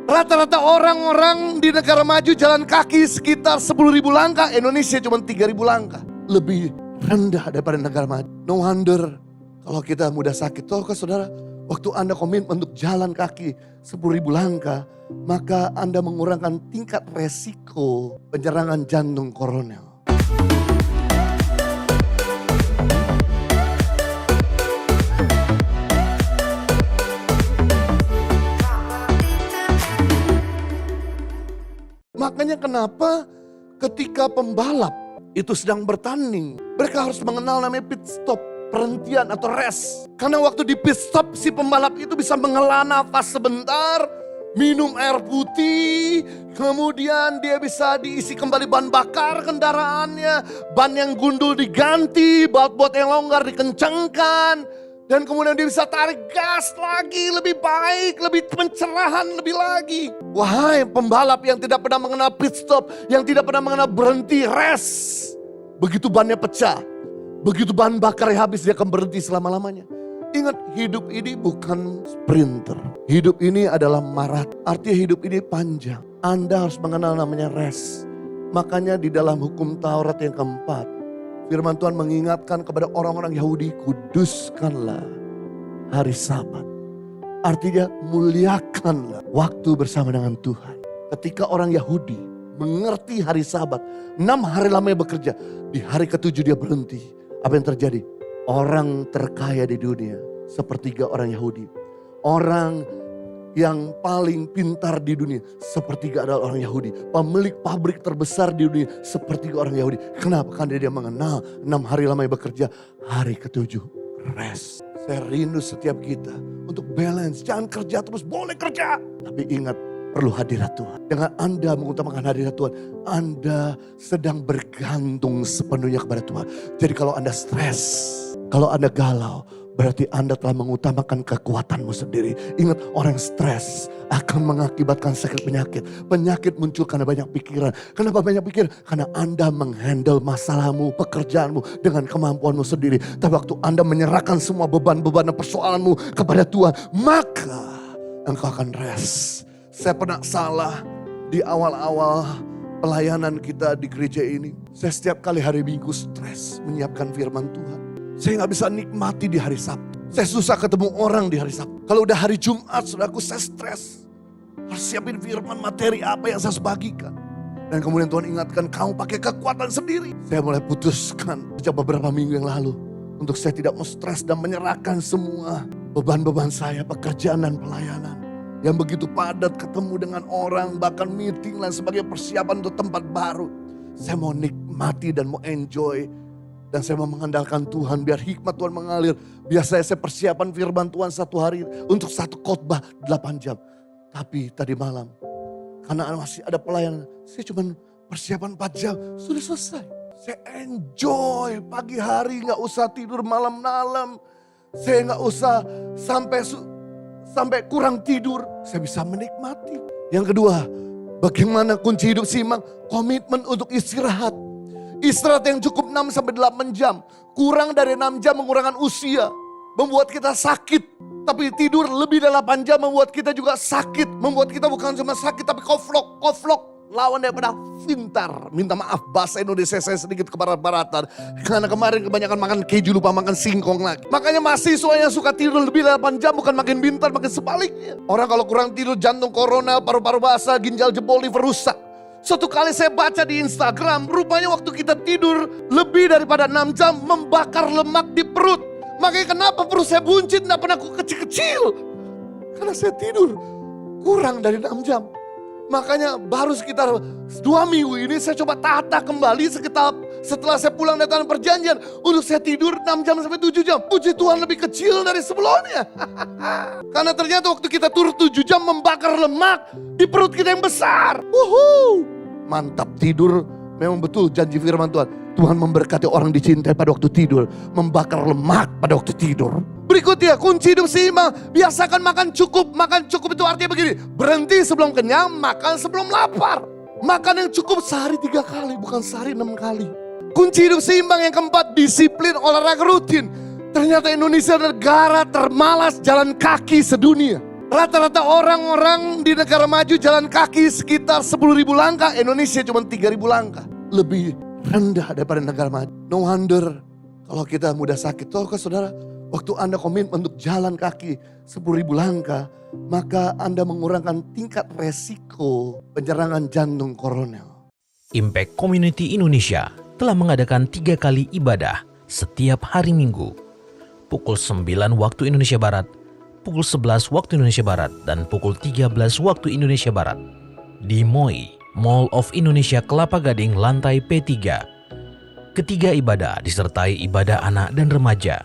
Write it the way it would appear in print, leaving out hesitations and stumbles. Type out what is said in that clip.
Rata-rata orang-orang di negara maju jalan kaki sekitar 10.000 langkah. Indonesia cuma 3.000 langkah. Lebih rendah daripada negara maju. No wonder kalau kita mudah sakit. Tahukah saudara, waktu Anda komitmen untuk jalan kaki 10.000 langkah, maka Anda mengurangkan tingkat resiko penyerangan jantung koroner. Makanya kenapa ketika pembalap itu sedang bertanding, mereka harus mengenal namanya pit stop, perhentian atau rest. Karena waktu di pit stop si pembalap itu bisa menghela nafas sebentar, minum air putih, kemudian dia bisa diisi kembali bahan bakar kendaraannya, ban yang gundul diganti, baut-baut yang longgar dikencangkan. Dan kemudian dia bisa tarik gas lagi, lebih baik, lebih pencerahan lebih lagi. Wahai pembalap yang tidak pernah mengenal pit stop, yang tidak pernah mengenal berhenti, rest. Begitu bannya pecah, begitu bahan bakar habis dia akan berhenti selama-lamanya. Ingat, hidup ini bukan sprinter. Hidup ini adalah maraton. Artinya hidup ini panjang. Anda harus mengenal namanya rest. Makanya di dalam hukum Taurat yang keempat, firman Tuhan mengingatkan kepada orang-orang Yahudi, kuduskanlah hari Sabat. Artinya muliakanlah waktu bersama dengan Tuhan. Ketika orang Yahudi mengerti hari Sabat, 6 hari lamanya bekerja, di hari ke-7 dia berhenti. Apa yang terjadi? Orang terkaya di dunia, sepertiga orang Yahudi. Orang yang paling pintar di dunia, sepertiga adalah orang Yahudi. Pemilik pabrik terbesar di dunia, sepertiga orang Yahudi. Kenapa? Karena dia mengenal 6 hari lamanya bekerja, hari ke-7 rest. Saya rindu setiap kita untuk balance. Jangan kerja terus, boleh kerja. Tapi ingat, perlu hadirat Tuhan. Dengan Anda mengutamakan hadirat Tuhan, Anda sedang bergantung sepenuhnya kepada Tuhan. Jadi kalau Anda stres, kalau Anda galau, berarti Anda telah mengutamakan kekuatanmu sendiri. Ingat, orang stres akan mengakibatkan sakit penyakit. Penyakit muncul karena banyak pikiran. Kenapa banyak pikiran? Karena Anda menghandle masalahmu, pekerjaanmu dengan kemampuanmu sendiri. Tapi waktu Anda menyerahkan semua beban-beban dan persoalanmu kepada Tuhan, maka engkau akan rest. Saya pernah salah di awal-awal pelayanan kita di gereja ini. Saya setiap kali hari Minggu stres menyiapkan firman Tuhan. Saya gak bisa nikmati di hari Sabtu. Saya susah ketemu orang di hari Sabtu. Kalau udah hari Jumat, saudaraku, saya stres. Harus siapin firman, materi apa yang saya harus bagikan. Dan kemudian Tuhan ingatkan, kamu pakai kekuatan sendiri. Saya mulai putuskan sejak beberapa minggu yang lalu, untuk saya tidak mau stres dan menyerahkan semua beban-beban saya, pekerjaan dan pelayanan. Yang begitu padat, ketemu dengan orang, bahkan meeting dan sebagainya, persiapan untuk tempat baru. Saya mau nikmati dan mau enjoy. Dan saya mau mengandalkan Tuhan, biar hikmat Tuhan mengalir. Biasanya saya persiapan firman Tuhan 1 hari untuk 1 khotbah 8 jam. Tapi tadi malam, karena masih ada pelayanan, saya cuma persiapan 4 jam, sudah selesai. Saya enjoy pagi hari, gak usah tidur malam-malam. Saya gak usah sampai kurang tidur, saya bisa menikmati. Yang kedua, bagaimana kunci hidup seimbang? Komitmen untuk istirahat. Istirahat yang cukup 6-8 jam. Kurang dari 6 jam mengurangkan usia. Membuat kita sakit. Tapi tidur lebih dari 8 jam membuat kita juga sakit. Membuat kita bukan cuma sakit tapi koflok. Lawan daripada pintar. Minta maaf bahasa Indonesia saya sedikit kebarat-baratan. Karena kemarin kebanyakan makan keju, lupa makan singkong lagi. Makanya mahasiswa yang suka tidur lebih dari 8 jam bukan makin pintar, makin sebaliknya. Orang kalau kurang tidur jantung koronel, paru-paru basah, ginjal jebol, liver rusak. Suatu kali saya baca di Instagram, rupanya waktu kita tidur lebih daripada 6 jam membakar lemak di perut. Makanya kenapa perut saya buncit, gak pernah kecil-kecil. Karena saya tidur kurang dari 6 jam. Makanya baru sekitar 2 minggu ini saya coba tata kembali setelah saya pulang dari tanah perjanjian. Untuk saya tidur 6 jam sampai 7 jam. Puji Tuhan lebih kecil dari sebelumnya. Karena ternyata waktu kita turun 7 jam membakar lemak di perut kita yang besar. Mantap, tidur memang betul janji firman Tuhan. Tuhan memberkati orang dicintai pada waktu tidur. Membakar lemak pada waktu tidur. Berikutnya, kunci hidup seimbang. Biasakan makan cukup. Makan cukup itu artinya begini. Berhenti sebelum kenyang, makan sebelum lapar. Makan yang cukup sehari 3 kali, bukan sehari 6 kali. Kunci hidup seimbang yang keempat, disiplin olahraga rutin. Ternyata Indonesia negara termalas jalan kaki sedunia. Rata-rata orang-orang di negara maju jalan kaki sekitar 10.000 langkah, Indonesia cuma 3.000 langkah. Lebih rendah daripada negara maju. No wonder kalau kita mudah sakit. Tahukah saudara, waktu Anda komitmen untuk jalan kaki 10.000 langkah, maka Anda mengurangkan tingkat resiko penyerangan jantung koroner. Impact Community Indonesia telah mengadakan 3 kali ibadah setiap hari Minggu. Pukul 9 waktu Indonesia Barat, pukul 11 waktu Indonesia Barat, dan pukul 13 waktu Indonesia Barat. Di MOI, Mall of Indonesia Kelapa Gading lantai P3. Ketiga ibadah disertai ibadah anak dan remaja.